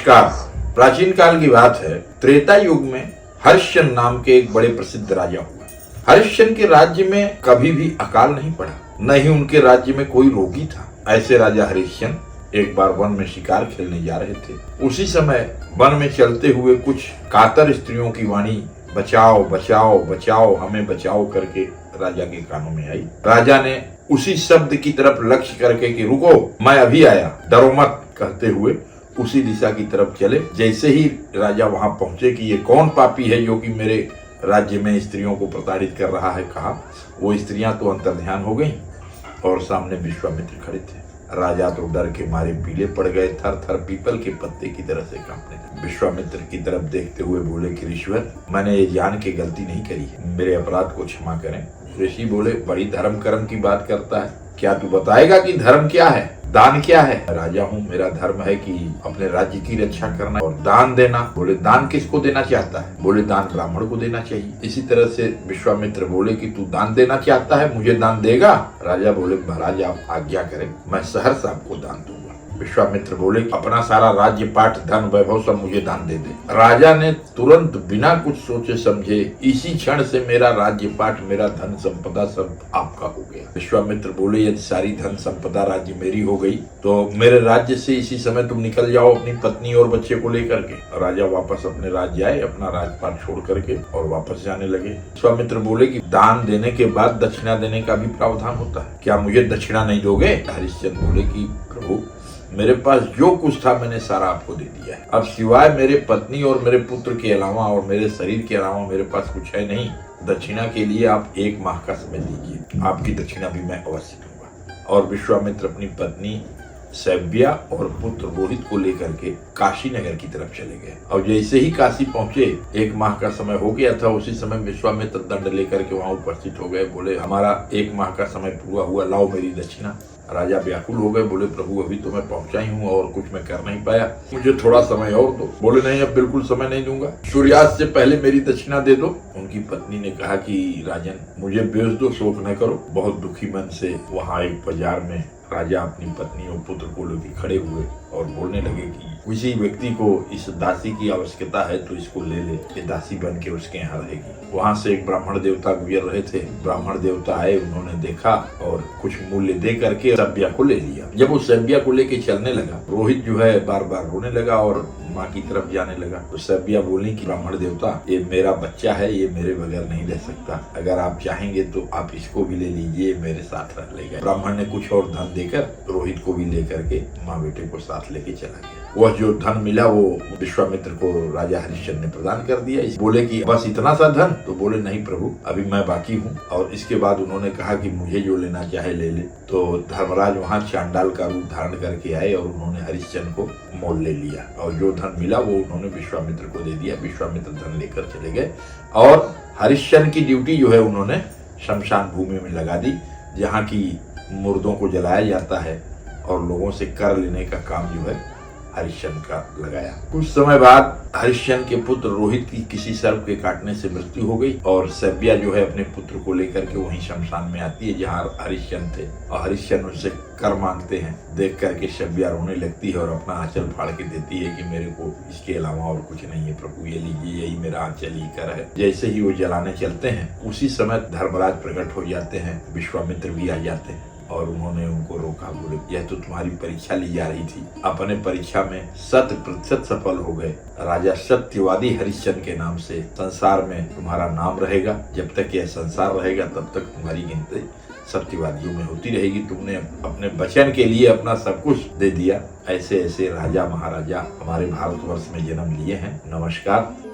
नमस्कार। प्राचीन काल की बात है, त्रेता युग में हरिश्चंद्र नाम के एक बड़े प्रसिद्ध राजा हुआ। हरिश्चंद्र के राज्य में कभी भी अकाल नहीं पड़ा, न ही उनके राज्य में कोई रोगी था। ऐसे राजा हरिश्चंद्र एक बार वन में शिकार खेलने जा रहे थे। उसी समय वन में चलते हुए कुछ कातर स्त्रियों की वाणी बचाओ बचाओ बचाओ, हमें बचाओ करके राजा के कानों में आई। राजा ने उसी शब्द की तरफ लक्ष्य करके कि रुको, मैं अभी आया, डरो मत कहते हुए उसी दिशा की तरफ चले। जैसे ही राजा वहां पहुंचे कि ये कौन पापी है जो कि मेरे राज्य में स्त्रियों को प्रताड़ित कर रहा है, कहा, वो स्त्रियां तो अंतर्ध्यान हो गईं और सामने विश्वामित्र खड़े थे। राजा तो डर के मारे पीले पड़ गए, थर थर पीपल के पत्ते की तरह से कांपने लगे। विश्वामित्र की तरफ देखते हुए बोले कि ऋषिवर, मैंने ये जान के गलती नहीं करी है, मेरे अपराध को क्षमा करें। ऋषि बोले, बड़ी धर्म कर्म की बात करता है, क्या तू बताएगा कि धर्म क्या है, दान क्या है? राजा हूँ, मेरा धर्म है कि अपने राज्य की रक्षा करना और दान देना। बोले, दान किसको देना चाहता है? बोले, दान ब्राह्मण को देना चाहिए। इसी तरह से विश्वामित्र बोले कि तू दान देना चाहता है, मुझे दान देगा? राजा बोले, महाराज आप आज्ञा करें, मैं सहर्ष आपको दान दूंगा। विश्वामित्र बोले, अपना सारा राज्य पाठ धन वैभव सब मुझे दान दे दे। राजा ने तुरंत बिना कुछ सोचे समझे इसी क्षण से मेरा राज्य पाठ, मेरा धन संपदा सब आपका हो गया। विश्वामित्र बोले, यदि सारी धन संपदा राज्य मेरी हो गई तो मेरे राज्य से इसी समय तुम निकल जाओ अपनी पत्नी और बच्चे को लेकर के। राजा वापस अपने राज्य आए, अपना राजपाट छोड़ करके और वापस जाने लगे। विश्वामित्र बोले कि दान देने के बाद दक्षिणा देने का भी प्रावधान होता है, क्या मुझे दक्षिणा नहीं दोगे? हरिश्चंद्र बोले कि प्रभु, मेरे पास जो कुछ था मैंने सारा आपको दे दिया है। अब सिवाय मेरे पत्नी और मेरे पुत्र के अलावा और मेरे शरीर के अलावा मेरे पास कुछ है नहीं। दक्षिणा के लिए आप 1 माह का समय दीजिए, आपकी दक्षिणा भी मैं अवश्य दूंगा। और विश्वामित्र अपनी पत्नी सैव्या और पुत्र रोहित को लेकर के काशी नगर की तरफ चले गए। और जैसे ही काशी पहुंचे, 1 माह का समय हो गया था, उसी समय विश्वामित्र दंड लेकर के वहां उपस्थित हो गए। बोले, हमारा 1 माह का समय पूरा हुआ, लाओ मेरी दक्षिणा। राजा व्याकुल हो गए, बोले, प्रभु अभी तो मैं पहुंचा ही हूँ और कुछ मैं कर नहीं पाया, मुझे थोड़ा समय और दो। बोले, नहीं, अब बिल्कुल समय नहीं दूंगा, सूर्यास्त से पहले मेरी दक्षिणा दे दो। उनकी पत्नी ने कहा कि राजन, मुझे बेच दो, शोक न करो। बहुत दुखी मन से वहाँ एक बाजार में राजा अपनी पत्नी और पुत्र को लेकर खड़े हुए और बोलने लगे कि किसी व्यक्ति को इस दासी की आवश्यकता है तो इसको ले ले, ये दासी बन के उसके यहाँ रहेगी। वहां से एक ब्राह्मण देवता गुजर रहे थे। ब्राह्मण देवता आए, उन्होंने देखा और कुछ मूल्य दे करके सभ्या को ले लिया। जब वो सभ्या को लेके चलने लगा, रोहित जो है बार बार रोने लगा और माँ की तरफ जाने लगा। तो सभ्या बोली कि ब्राह्मण देवता, ये मेरा बच्चा है, ये मेरे बगैर नहीं रह सकता, अगर आप चाहेंगे तो आप इसको भी ले लीजिए, मेरे साथ रह लेगा। ब्राह्मण ने कुछ और धन देकर रोहित को भी लेकर के माँ बेटे को साथ लेके चला गया। वह जो धन मिला वो विश्वामित्र को राजा हरिश्चंद्र ने प्रदान कर दिया। बोले कि बस इतना सा धन? तो बोले, नहीं प्रभु, अभी मैं बाकी हूँ। और इसके बाद उन्होंने कहा कि मुझे जो लेना चाहे ले ले। तो धर्मराज वहाँ चांडाल का रूप धारण करके आए और उन्होंने हरिश्चंद्र को मोल ले लिया और जो धन मिला वो उन्होंने विश्वामित्र को दे दिया। विश्वामित्र धन लेकर चले गए और हरिश्चंद्र की ड्यूटी जो है उन्होंने शमशान भूमि में लगा दी, जहाँ की मुर्दों को जलाया जाता है और लोगों से कर लेने का काम जो है हरिश्चंद्र का लगाया। कुछ समय बाद हरिश्चंद्र के पुत्र रोहित की किसी सर्प के काटने से मृत्यु हो गई और सभ्या जो है अपने पुत्र को लेकर के वहीं शमशान में आती है जहाँ हरिश्चंद्र थे और हरिश्चंद्र उनसे कर मांगते हैं। देख करके सभ्या रोने लगती है और अपना आंचल फाड़ के देती है कि मेरे को इसके अलावा और कुछ नहीं है प्रभु, ये लीजिए, यही मेरा आंचल ही कर है। जैसे ही वो जलाने चलते हैं, उसी समय धर्मराज प्रकट हो जाते हैं, विश्वामित्र भी आ जाते हैं और उन्होंने उनको रोका। बोले, यह तो तुम्हारी परीक्षा ली जा रही थी, अपने परीक्षा में 100% सफल हो गए। राजा सत्यवादी हरिश्चंद्र के नाम से संसार में तुम्हारा नाम रहेगा। जब तक यह संसार रहेगा तब तक तुम्हारी गिनती सत्यवादियों में होती रहेगी। तुमने अपने वचन के लिए अपना सब कुछ दे दिया। ऐसे ऐसे राजा महाराजा हमारे भारतवर्ष में जन्म लिए हैं। नमस्कार।